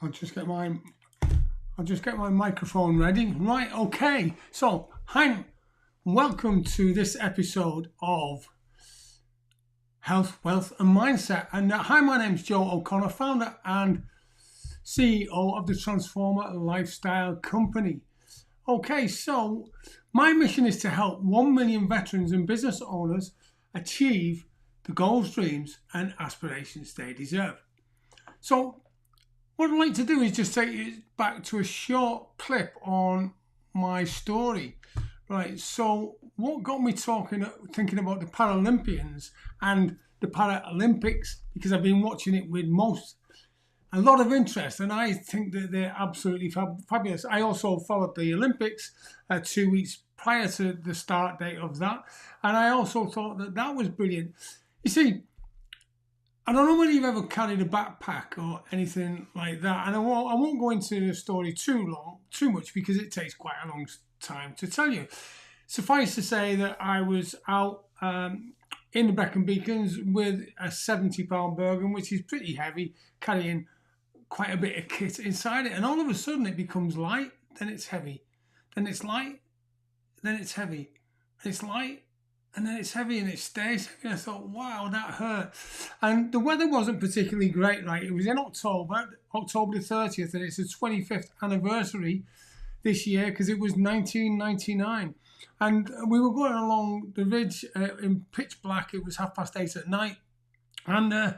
I'll just get my microphone ready. Right, okay. So, hi, welcome to this episode of Health, Wealth and Mindset. And hi, my name's Joe O'Connor, founder and CEO of the Transformer Lifestyle Company. Okay, so my mission is to help 1 million veterans and business owners achieve the goals, dreams, and aspirations they deserve. So, what I'd like to do is just take you back to a short clip on my story. Right, so what got me thinking about the Paralympians and the Paralympics, because I've been watching it with a lot of interest, and I think that they're absolutely fabulous. I also followed the Olympics 2 weeks prior to the start date of that, and I also thought that was brilliant. You see, I don't know whether you've ever carried a backpack or anything like that, and I won't go into the story too much because it takes quite a long time to tell you. Suffice to say that I was out in the Brecon Beacons with a 70-pound Bergen, which is pretty heavy, carrying quite a bit of kit inside it, and all of a sudden it becomes light, then it's heavy, then it's light, then it's heavy, and it's light, and then it's heavy, and it stays heavy. And I thought, wow, that hurt. And the weather wasn't particularly great, right? It was in October the 30th, and it's the 25th anniversary this year because it was 1999. And we were going along the ridge in pitch black. It was 8:30 at night. And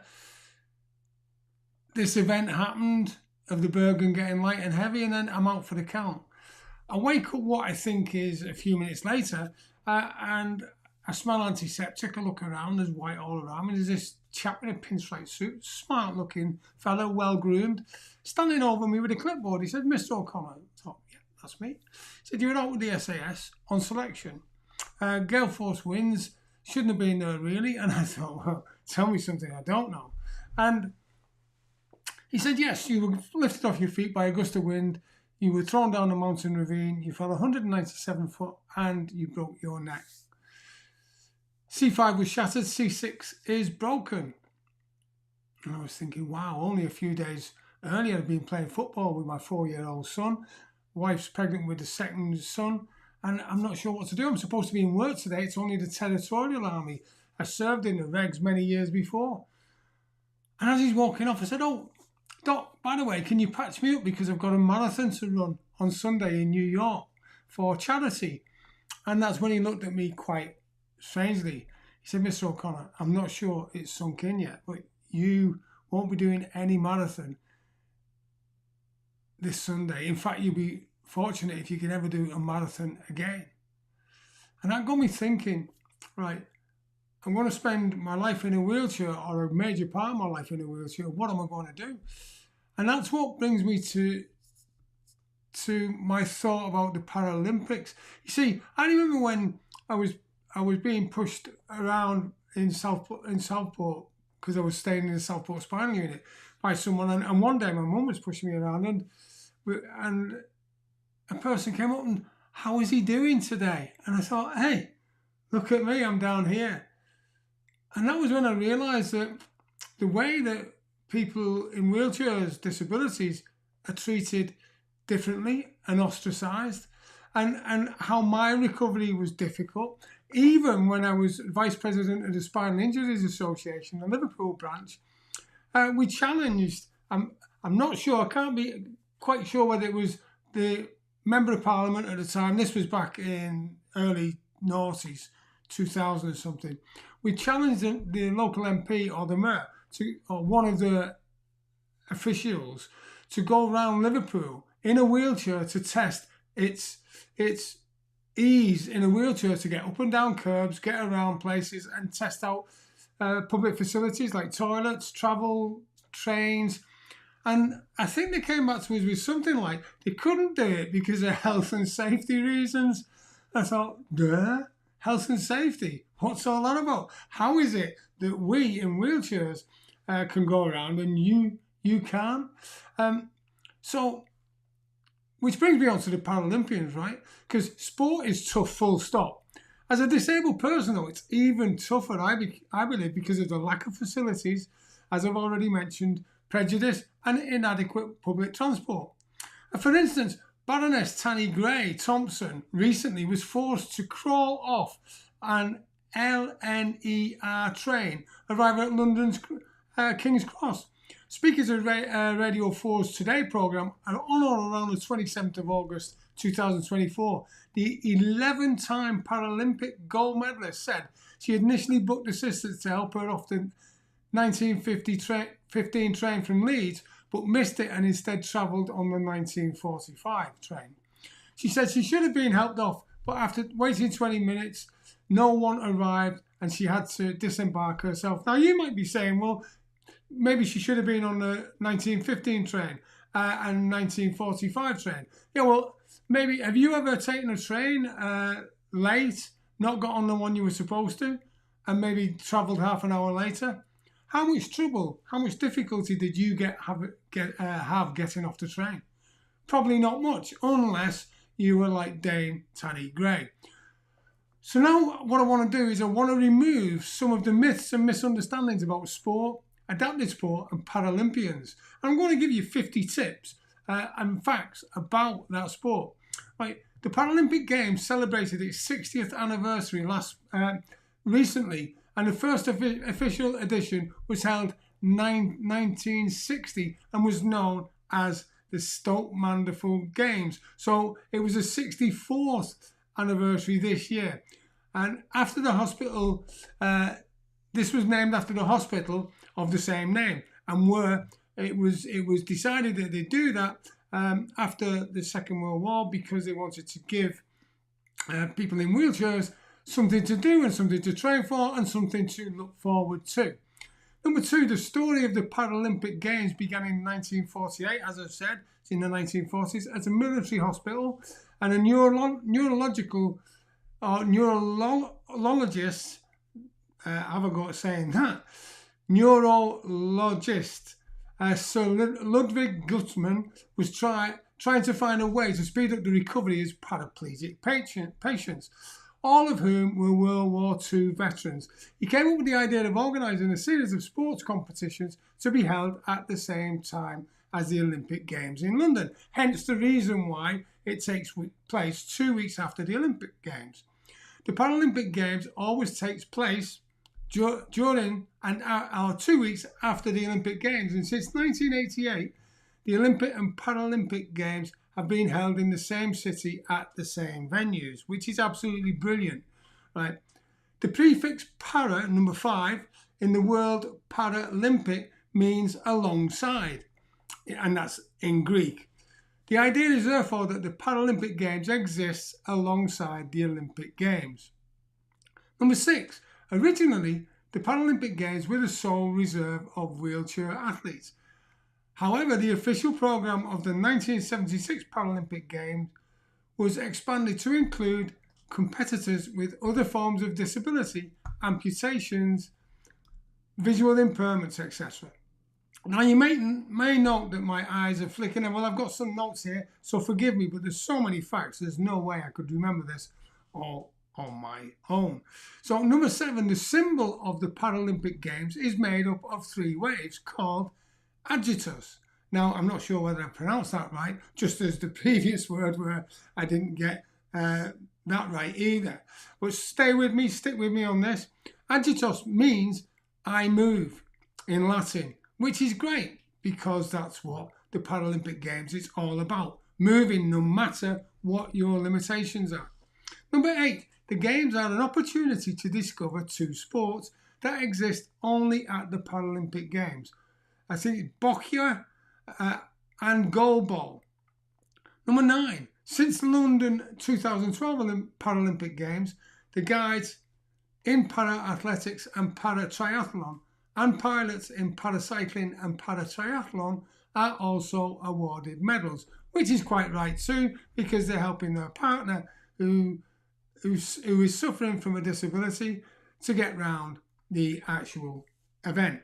this event happened of the Bergen getting light and heavy, and then I'm out for the count. I wake up what I think is a few minutes later, and I smell antiseptic. I look around, there's white all around me. There's this chap in a pinstripe suit, smart looking fellow, well groomed, standing over me with a clipboard. He said, "Mr. O'Connor." I thought, yeah, that's me. He said, "You're out with the SAS on selection. Gale Force wins, shouldn't have been there really." And I thought, well, tell me something I don't know. And he said, "Yes, you were lifted off your feet by a gust of wind. You were thrown down a mountain ravine. You fell 197 foot and you broke your neck. C5 was shattered, C6 is broken." And I was thinking, wow, only a few days earlier I'd been playing football with my 4-year-old son. Wife's pregnant with the second son, and I'm not sure what to do. I'm supposed to be in work today. It's only the Territorial Army. I served in the regs many years before. And as he's walking off, I said, "Oh, Doc, by the way, can you patch me up because I've got a marathon to run on Sunday in New York for charity?" And that's when he looked at me quite strangely. He said, "Mr. O'Connor, I'm not sure it's sunk in yet, but you won't be doing any marathon this Sunday. In fact, you'll be fortunate if you can ever do a marathon again." And that got me thinking, right, I'm going to spend my life in a wheelchair, or a major part of my life in a wheelchair. What am I going to do? And that's what brings me to my thought about the Paralympics. You see, I remember when I was being pushed around in Southport because I was staying in the Southport spinal unit by someone, and one day my mum was pushing me around, and a person came up and, "How is he doing today?" And I thought, hey, look at me, I'm down here. And that was when I realised that the way that people in wheelchairs, disabilities, are treated differently and ostracised, and how my recovery was difficult. Even when I was vice president of the Spinal Injuries Association, the Liverpool branch, we challenged, I'm not sure, I can't be quite sure whether it was the Member of Parliament at the time, this was back in early noughties, 2000 or something. We challenged the local MP or the mayor or one of the officials to go around Liverpool in a wheelchair to test its ease in a wheelchair to get up and down curbs, get around places, and test out public facilities like toilets, travel, trains. And I think they came back to us with something like they couldn't do it because of health and safety reasons. I thought, duh, health and safety, what's all that about? How is it that we in wheelchairs can go around and you can't? So, which brings me on to the Paralympians, right? Because sport is tough, full stop. As a disabled person, though, it's even tougher, I believe, because of the lack of facilities, as I've already mentioned, prejudice and inadequate public transport. For instance, Baroness Tanny Gray Thompson recently was forced to crawl off an LNER train arriving at London's King's Cross. Speakers of Radio 4's Today programme on or around the 27th of August 2024, the 11-time Paralympic gold medalist said she had initially booked assistance to help her off the 1915 train from Leeds, but missed it and instead travelled on the 1945 train. She said she should have been helped off, but after waiting 20 minutes, no one arrived and she had to disembark herself. Now, you might be saying, well, maybe she should have been on the 1915 train and 1945 train. Yeah, well, maybe. Have you ever taken a train late, not got on the one you were supposed to, and maybe travelled half an hour later? How much trouble, how much difficulty did you have getting off the train? Probably not much, unless you were like Dame Tanny Gray. So now what I want to do is I want to remove some of the myths and misunderstandings about sport, adapted sport and Paralympians. And I'm going to give you 50 tips and facts about that sport. Right, the Paralympic Games celebrated its 60th anniversary recently, and the first official edition was held in 1960 and was known as the Stoke Mandeville Games. So it was the 64th anniversary this year. And after the hospital, this was named after the hospital of the same name, and it was decided that they do that after the Second World War because they wanted to give people in wheelchairs something to do and something to train for and something to look forward to. Number 2, the story of the Paralympic Games began in 1948, as I've said, in the 1940s, as a military hospital, and a neurologist, have a go at saying that, neurologist Sir Ludwig Guttmann was trying to find a way to speed up the recovery of his paraplegic patients, all of whom were World War II veterans. He came up with the idea of organising a series of sports competitions to be held at the same time as the Olympic Games in London, hence the reason why it takes place 2 weeks after the Olympic Games. The Paralympic Games always takes place during and 2 weeks after the Olympic Games, and since 1988, the Olympic and Paralympic Games have been held in the same city at the same venues, which is absolutely brilliant, right? The prefix para, number 5, in the word Paralympic means alongside, and that's in Greek. The idea is therefore that the Paralympic Games exists alongside the Olympic Games. Number 6, originally the Paralympic Games were the sole reserve of wheelchair athletes. However, the official programme of the 1976 Paralympic Games was expanded to include competitors with other forms of disability, amputations, visual impairments, etc. Now, you may note that my eyes are flicking, and well, I've got some notes here, so forgive me, but there's so many facts, there's no way I could remember this all on my own. So, number 7, the symbol of the Paralympic Games is made up of 3 waves called agitus. Now, I'm not sure whether I pronounced that right, just as the previous word where I didn't get that right either. But stick with me on this. Agitus means I move in Latin, which is great because that's what the Paralympic Games is all about. Moving no matter what your limitations are. Number 8, the Games are an opportunity to discover 2 sports that exist only at the Paralympic Games. I think boccia and goalball. Number 9, since the London 2012 Paralympic Games, the guides in para-athletics and para-triathlon and pilots in paracycling and para-triathlon are also awarded medals, which is quite right too, because they're helping their partner who is suffering from a disability to get round the actual event.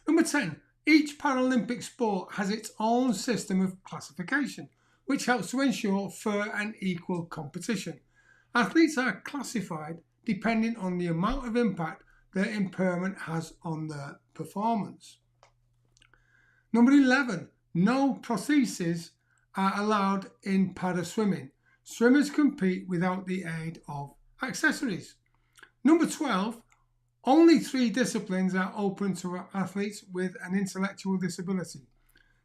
Number 10, each Paralympic sport has its own system of classification, which helps to ensure fair and equal competition. Athletes are classified depending on the amount of impact their impairment has on their performance. Number 11, no prostheses are allowed in para swimming. Swimmers compete without the aid of accessories. Number 12, only 3 disciplines are open to athletes with an intellectual disability.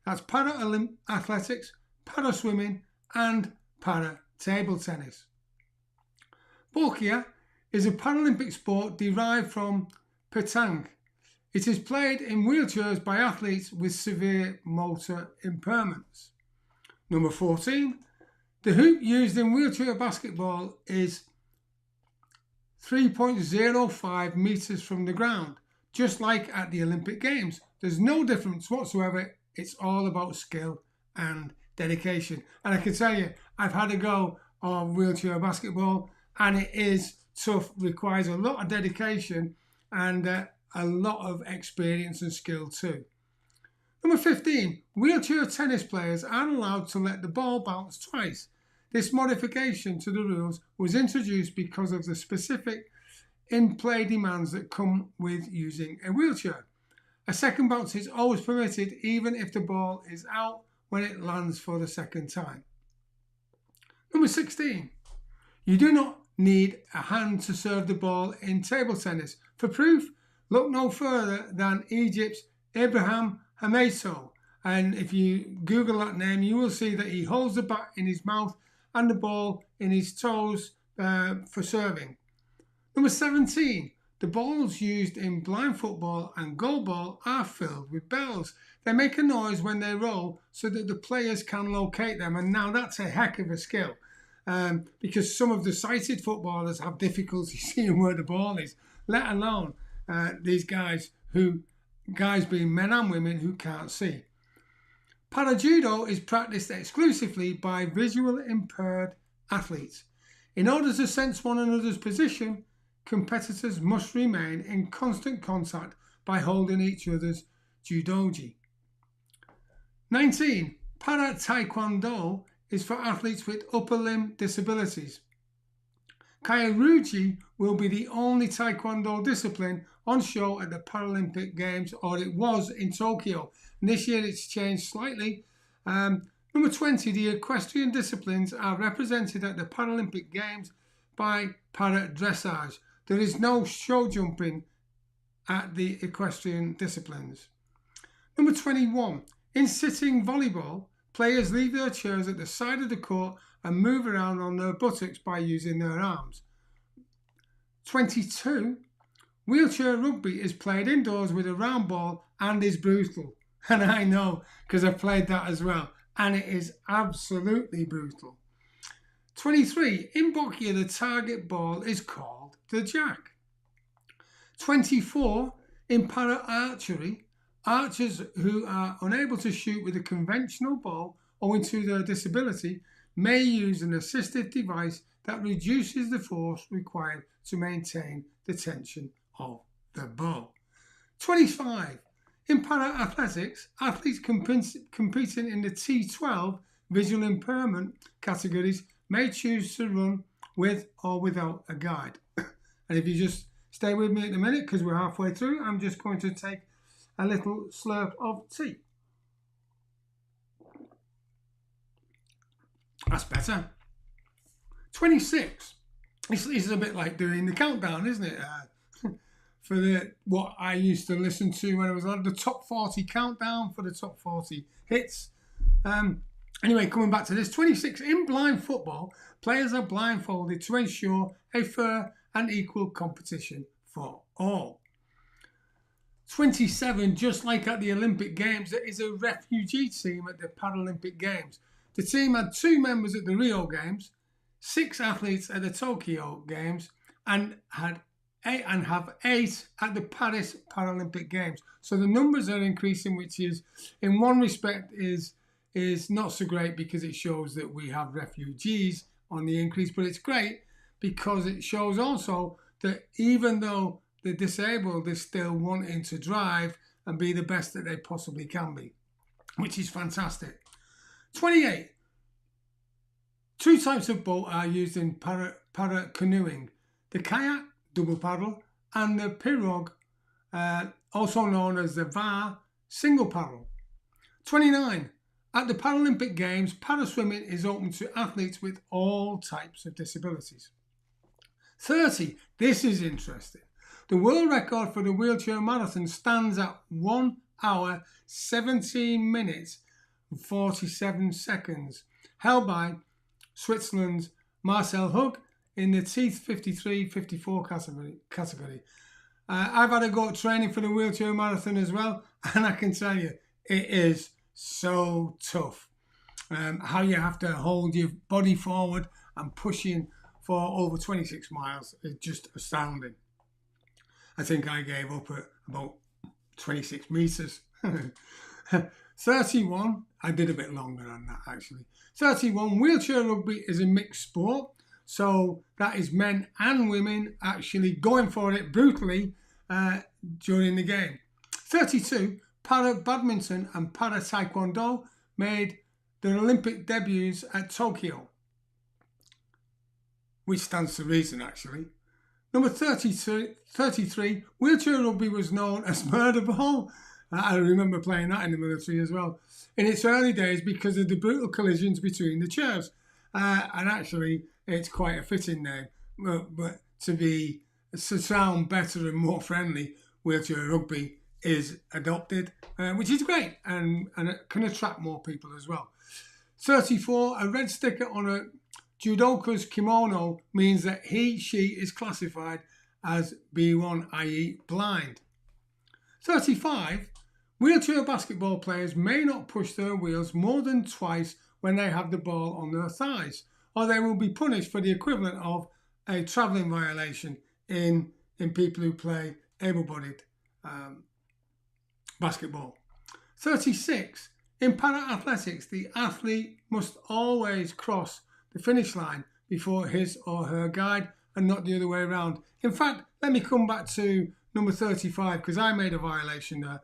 That's para-athletics, para-swimming and para-table tennis. Boccia is a Paralympic sport derived from petanque. It is played in wheelchairs by athletes with severe motor impairments. Number 14, the hoop used in wheelchair basketball is 3.05 meters from the ground, just like at the Olympic Games. There's no difference whatsoever. It's all about skill and dedication. And I can tell you, I've had a go of wheelchair basketball, and it is tough, requires a lot of dedication and a lot of experience and skill too. Number 15, wheelchair tennis players aren't allowed to let the ball bounce twice. This modification to the rules was introduced because of the specific in-play demands that come with using a wheelchair. A second bounce is always permitted even if the ball is out when it lands for the second time. Number 16, you do not need a hand to serve the ball in table tennis. For proof, look no further than Egypt's Abraham Hameto, and if you Google that name, you will see that he holds the bat in his mouth and the ball in his toes for serving. Number 17, the balls used in blind football and goalball are filled with bells. They make a noise when they roll so that the players can locate them, and now that's a heck of a skill because some of the sighted footballers have difficulty seeing where the ball is, let alone these guys being men and women who can't see. Para-judo is practiced exclusively by visually impaired athletes. In order to sense one another's position, competitors must remain in constant contact by holding each other's judogi. 19. Para-taekwondo is for athletes with upper limb disabilities. Kairuji will be the only taekwondo discipline on show at the Paralympic Games, or it was in Tokyo. And this year it's changed slightly. Number 20, the equestrian disciplines are represented at the Paralympic Games by para-dressage. There is no show jumping at the equestrian disciplines. Number 21, in sitting volleyball, players leave their chairs at the side of the court and move around on their buttocks by using their arms. 22, wheelchair rugby is played indoors with a round ball and is brutal. And I know, because I've played that as well. And it is absolutely brutal. 23, in Boccia, the target ball is called the jack. 24, in para-archery, archers who are unable to shoot with a conventional bow owing to their disability may use an assistive device that reduces the force required to maintain the tension of the bow. 25. In para-athletics, athletes competing in the T12 visual impairment categories may choose to run with or without a guide. And if you just stay with me at the minute, because we're halfway through, I'm just going to take a little slurp of tea. That's better. 26. This is a bit like doing the countdown, isn't it? For what I used to listen to when I was on the top 40 countdown for the top 40 hits. Anyway, coming back to this, 26. In blind football, players are blindfolded to ensure a fair and equal competition for all. 27. Just like at the Olympic Games, there is a refugee team at the Paralympic Games. The team had 2 members at the Rio Games, 6 athletes at the Tokyo Games, and have 8 at the Paris Paralympic Games. So the numbers are increasing, which is, in one respect, is not so great because it shows that we have refugees on the increase, but it's great because it shows also that even though they're disabled, they're still wanting to drive and be the best that they possibly can be, which is fantastic. 28. 2 types of boat are used in para canoeing: the kayak, double paddle, and the pirogue, also known as the VAR, single paddle. 29. At the Paralympic Games, paraswimming is open to athletes with all types of disabilities. 30. This is interesting. The world record for the wheelchair marathon stands at 1 hour, 17 minutes, and 47 seconds, held by Switzerland's Marcel Hug in the T53-54 category. I've had a go at training for the wheelchair marathon as well, and I can tell you, it is so tough. How you have to hold your body forward and pushing for over 26 miles is just astounding. I think I gave up at about 26 meters. 31, I did a bit longer than that actually. 31, wheelchair rugby is a mixed sport. So that is men and women actually going for it brutally during the game. 32, para badminton and para taekwondo made their Olympic debuts at Tokyo, which stands to reason actually. Number 33, wheelchair rugby was known as murder ball. I remember playing that in the military as well. In its early days because of the brutal collisions between the chairs. And actually, it's quite a fitting name. But to sound better and more friendly, wheelchair rugby is adopted, which is great and it can attract more people as well. 34, a red sticker on a judoka's kimono means that she is classified as B1, i.e. blind. 35, wheelchair basketball players may not push their wheels more than twice when they have the ball on their thighs, or they will be punished for the equivalent of a travelling violation in people who play able-bodied basketball. 36, in para-athletics, the athlete must always cross the finish line before his or her guide and not the other way around. In fact, let me come back to number 35 because I made a violation there.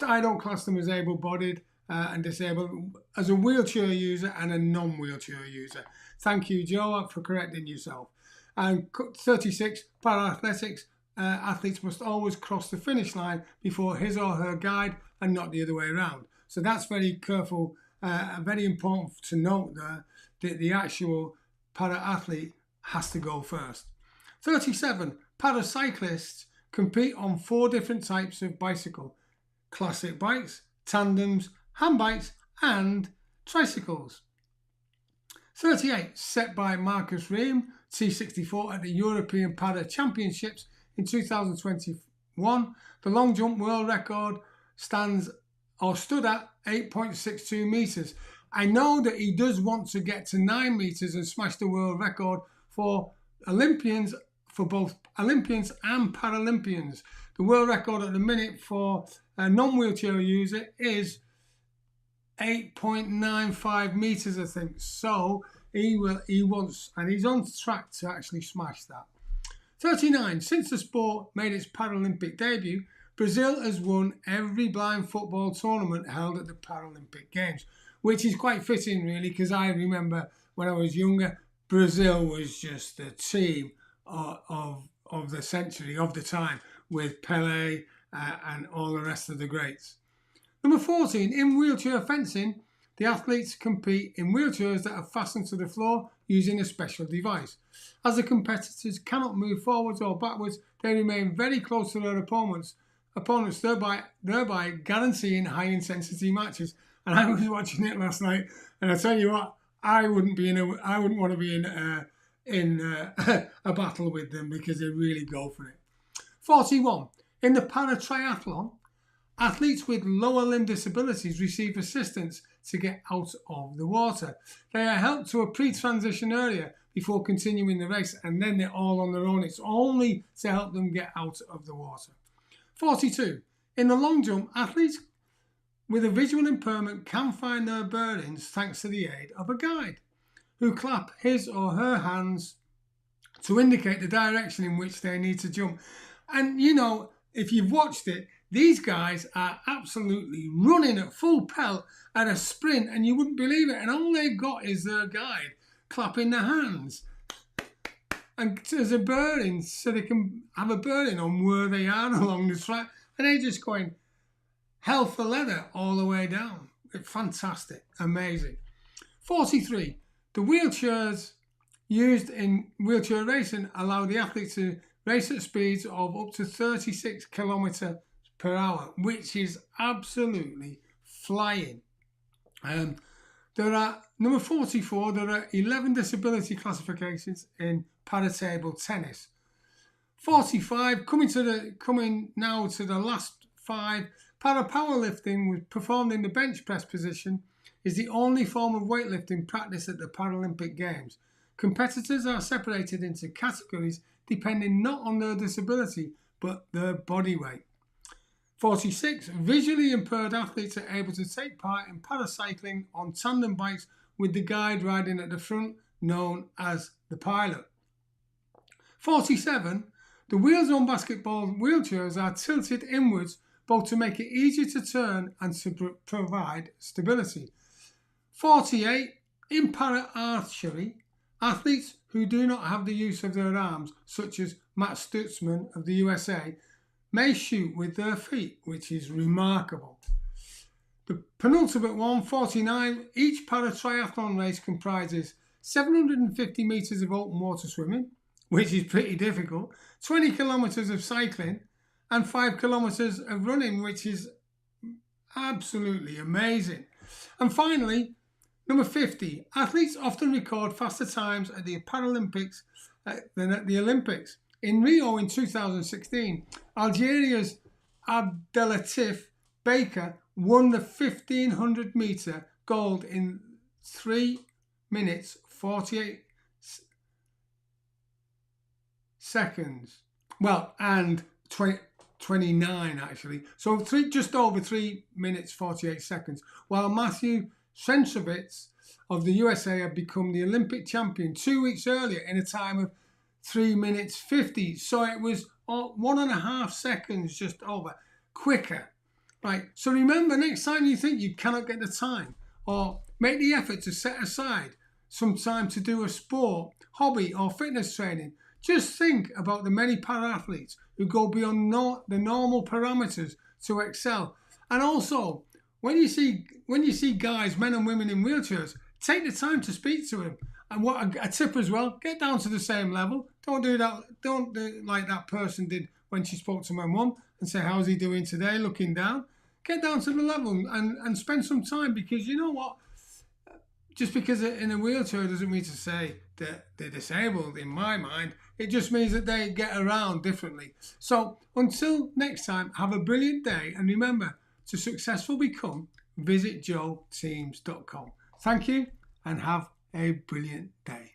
I don't class them as able-bodied and disabled, as a wheelchair user and a non-wheelchair user. Thank you, Joe, for correcting yourself. And 36, para-athletics, athletes must always cross the finish line before his or her guide and not the other way around. So that's very careful, very important to note there that the actual para-athlete has to go first. 37, paracyclists compete on 4 different types of bicycle: classic bikes, tandems, handbikes and tricycles. 38, set by Marcus Ream, T64 at the European Para Championships in 2021, the long jump world record stood at 8.62 metres. I know that he does want to get to 9 metres and smash the world record for Olympians, for both Olympians and Paralympians. The world record at the minute for a non-wheelchair user is 8.95 metres, I think. So he wants, and he's on track to actually smash that. 39, since the sport made its Paralympic debut, Brazil has won every blind football tournament held at the Paralympic Games, which is quite fitting really, because I remember when I was younger, Brazil was just the team of the century, of the time, with Pelé and all the rest of the greats. Number 14, in wheelchair fencing, the athletes compete in wheelchairs that are fastened to the floor using a special device. As the competitors cannot move forwards or backwards, they remain very close to their opponents, thereby guaranteeing high-intensity matches. And I was watching it last night, and I tell you what, I wouldn't want to be in a battle with them because they really go for it. 41. In the para-triathlon, athletes with lower limb disabilities receive assistance to get out of the water. They are helped to a pre-transition area before continuing the race, and then they're all on their own. It's only to help them get out of the water. 42. In the long jump, athletes with a visual impairment can find their bearings thanks to the aid of a guide who clap his or her hands to indicate the direction in which they need to jump. And you know, if you've watched it, these guys are absolutely running at full pelt at a sprint, and you wouldn't believe it. And all they've got is their guide clapping their hands. And there's a bearing, so they can have a bearing on where they are along the track. And they're just going hell for leather all the way down. Fantastic. Amazing. 43. The wheelchairs used in wheelchair racing allow the athlete to race at speeds of up to 36 kilometers per hour, which is absolutely flying. There are, number 44, there are 11 disability classifications in para-table tennis. 45, coming now to the last 5, para-powerlifting was performed in the bench press position is the only form of weightlifting practiced at the Paralympic Games. Competitors are separated into categories depending not on their disability, but their body weight. 46. Visually impaired athletes are able to take part in paracycling on tandem bikes with the guide riding at the front, known as the pilot. 47. The wheels on basketball wheelchairs are tilted inwards both to make it easier to turn and to provide stability. 48. In para-archery, athletes who do not have the use of their arms, such as Matt Stutzman of the USA, may shoot with their feet, which is remarkable. The penultimate one, 49, each para-triathlon race comprises 750 metres of open water swimming, which is pretty difficult, 20 kilometres of cycling, and 5 kilometres of running, which is absolutely amazing. And finally, number 50, athletes often record faster times at the Paralympics than at the Olympics. In Rio in 2016, Algeria's Abdelatif Baker won the 1500 metre gold in 3 minutes 48 seconds. Well, and 29 actually. So just over 3 minutes 48 seconds. While Matthew Centrovitz of the USA had become the Olympic champion 2 weeks earlier in a time of 3 minutes 50. So it was 1.5 seconds just over quicker. Right. So remember, next time you think you cannot get the time, or make the effort to set aside some time to do a sport, hobby, or fitness training, just think about the many para-athletes who go beyond the normal parameters to excel. And also, when you see guys, men and women in wheelchairs, take the time to speak to them. And what a tip as well, get down to the same level. Don't do like that person did when she spoke to my mum and say, how's he doing today, looking down. Get down to the level and spend some time, because you know what? Just because they're in a wheelchair doesn't mean to say that they're disabled, in my mind. It just means that they get around differently. So until next time, have a brilliant day. And remember, to successfully become, visit joeteams.com. Thank you and have a brilliant day.